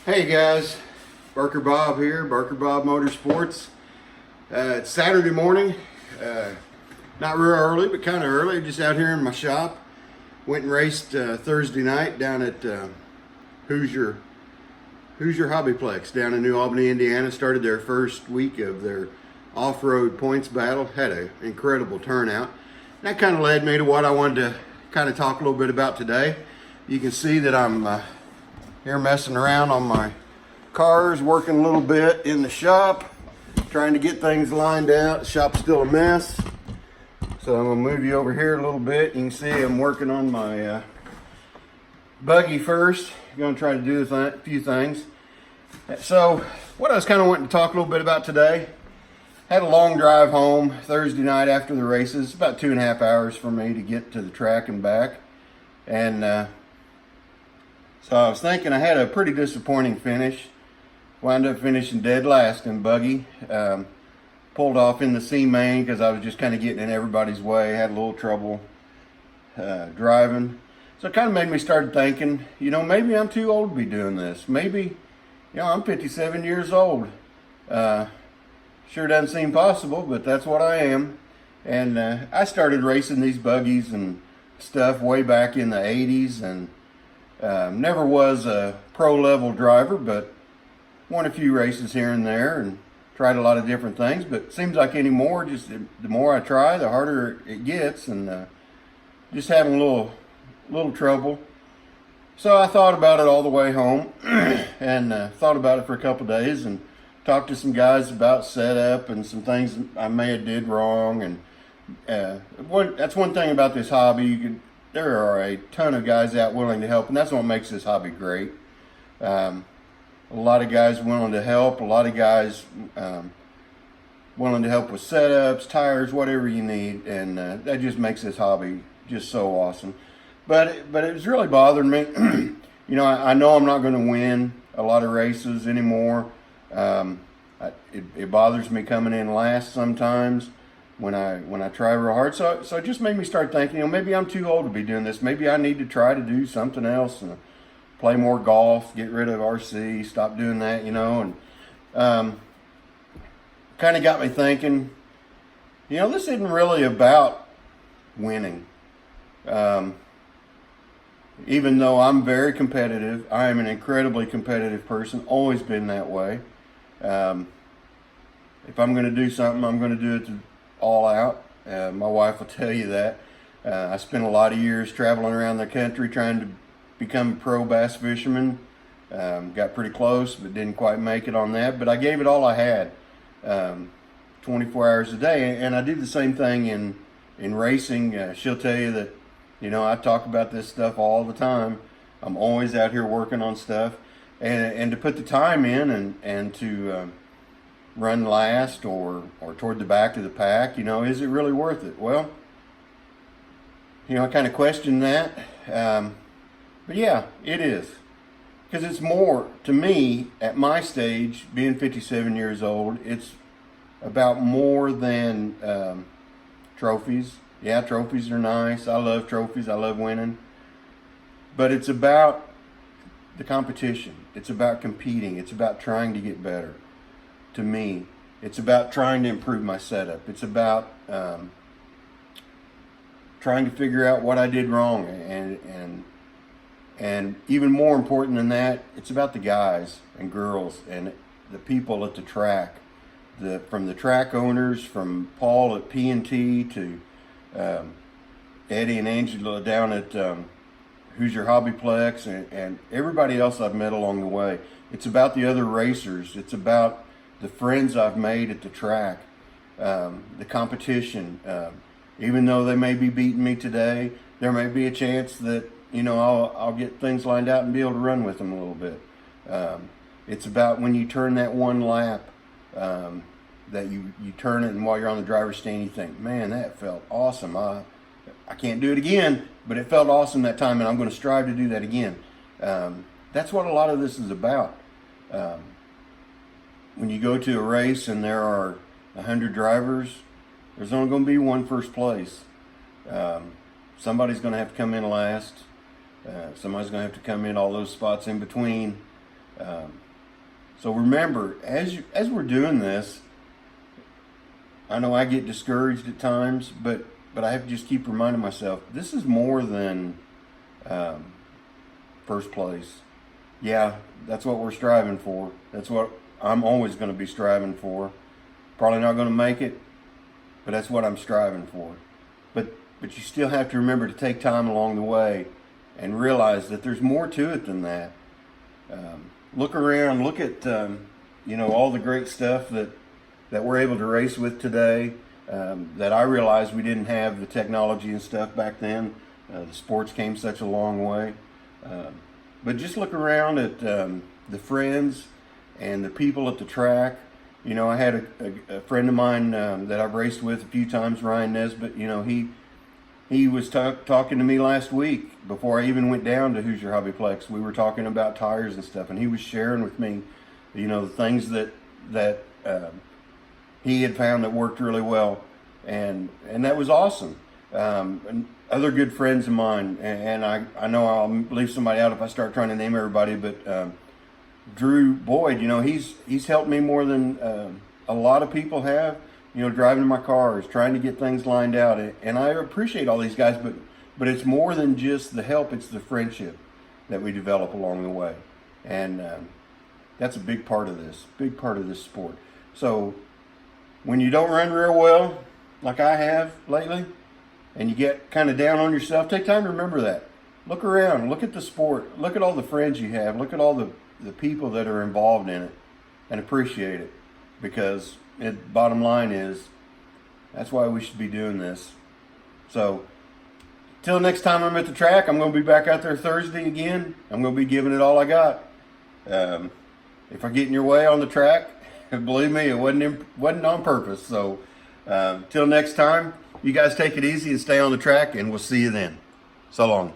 Hey guys, Barker Bob here, Barker Bob Motorsports. It's Saturday morning, not real early, but kind of early, just out here in my shop. Went and raced Thursday night down at Hoosier Hobbyplex down in New Albany, Indiana. Started their first week of their off-road points battle. Had an incredible turnout. And that kind of led me to what I wanted to kind of talk a little bit about today. You can see that I'm here messing around on my cars, working a little bit in the shop, trying to get things lined out. The shop's still a mess. So I'm gonna move you over here a little bit. You can see I'm working on my buggy first. I'm gonna try to do a few things. So what I was kind of wanting to talk a little bit about today, had a long drive home Thursday night after the races. It's about 2.5 hours for me to get to the track and back. And so I was thinking I had a pretty disappointing finish. Wound up finishing dead last in buggy. Pulled off in the C main because I was just kind of getting in everybody's way. Had a little trouble driving. So it kind of made me start thinking, maybe I'm too old to be doing this. Maybe, I'm 57 years old. Sure doesn't seem possible, but that's what I am. And I started racing these buggies and stuff way back in the 80s, and never was a pro level driver, but won a few races here and there and tried a lot of different things. But it seems like anymore, just the more I try, the harder it gets, and just having a little trouble. So I thought about it all the way home and thought about it for a couple days and talked to some guys about setup and some things I may have did wrong. And that's one thing about this hobby. There are a ton of guys out willing to help, and that's what makes this hobby great. A lot of guys willing to help, a lot of guys willing to help with setups, tires, whatever you need, and that just makes this hobby just so awesome. But it was really bothering me. I know I'm not going to win a lot of races anymore. It bothers me coming in last sometimes when I try real hard. So it just made me start thinking, maybe I'm too old to be doing this. Maybe I need to try to do something else and play more golf, get rid of RC, stop doing that, and kind of got me thinking, this isn't really about winning. Even though I'm very competitive, I am an incredibly competitive person, always been that way. If I'm going to do something, I'm going to do it all out. My wife will tell you that. I spent a lot of years traveling around the country trying to become a pro bass fisherman. Got pretty close, but didn't quite make it on that. But I gave it all I had, 24 hours a day. And I did the same thing in racing. She'll tell you that, I talk about this stuff all the time. I'm always out here working on stuff. And to put the time in and to run last or toward the back of the pack, is it really worth it? Well, I kind of question that. But yeah, it is. Because it's more, to me, at my stage, being 57 years old, it's about more than trophies. Yeah, trophies are nice. I love trophies. I love winning. But it's about the competition. It's about competing. It's about trying to get better. To me, it's about trying to improve my setup. It's about trying to figure out what I did wrong, and even more important than that, it's about the guys and girls and the people at the track, from the track owners, from Paul at P&T to Eddie and Angela down at Hoosier Hobbyplex, and everybody else I've met along the way. It's about the other racers. It's about the friends I've made at the track, the competition. Even though they may be beating me today, there may be a chance that I'll get things lined out and be able to run with them a little bit. It's about when you turn that one lap, that you turn it, and while you're on the driver's stand, you think, man, that felt awesome. I can't do it again, but it felt awesome that time, and I'm going to strive to do that again. That's what a lot of this is about. When you go to a race and there are 100 drivers, there's only going to be one first place. Somebody's going to have to come in last. Somebody's going to have to come in all those spots in between. So remember, as we're doing this, I know I get discouraged at times, but I have to just keep reminding myself, this is more than first place. Yeah, that's what we're striving for. That's what I'm always going to be striving for. Probably not going to make it, but that's what I'm striving for. But you still have to remember to take time along the way and realize that there's more to it than that. Look around, look at all the great stuff that we're able to race with today. That I realized we didn't have the technology and stuff back then. The sports came such a long way. But just look around at the friends and the people at the track. I had a friend of mine that I've raced with a few times, Ryan Nesbitt. He was talking to me last week before I even went down to Hoosier Hobbyplex. We were talking about tires and stuff, and he was sharing with me, the things that he had found that worked really well, and that was awesome. And other good friends of mine, and I know I'll leave somebody out if I start trying to name everybody, but Drew Boyd, he's helped me more than a lot of people have. Driving my cars, trying to get things lined out, and I appreciate all these guys, but it's more than just the help; it's the friendship that we develop along the way, and that's a big part of this sport. So when you don't run real well, like I have lately, and you get kind of down on yourself, take time to remember that. Look around, look at the sport, look at all the friends you have, look at all the people that are involved in it, and appreciate it, because bottom line is, that's why we should be doing this. So, till next time I'm at the track, I'm going to be back out there Thursday again. I'm going to be giving it all I got. If I get in your way on the track, believe me, it wasn't on purpose. So, till next time, you guys take it easy and stay on the track, and we'll see you then. So long.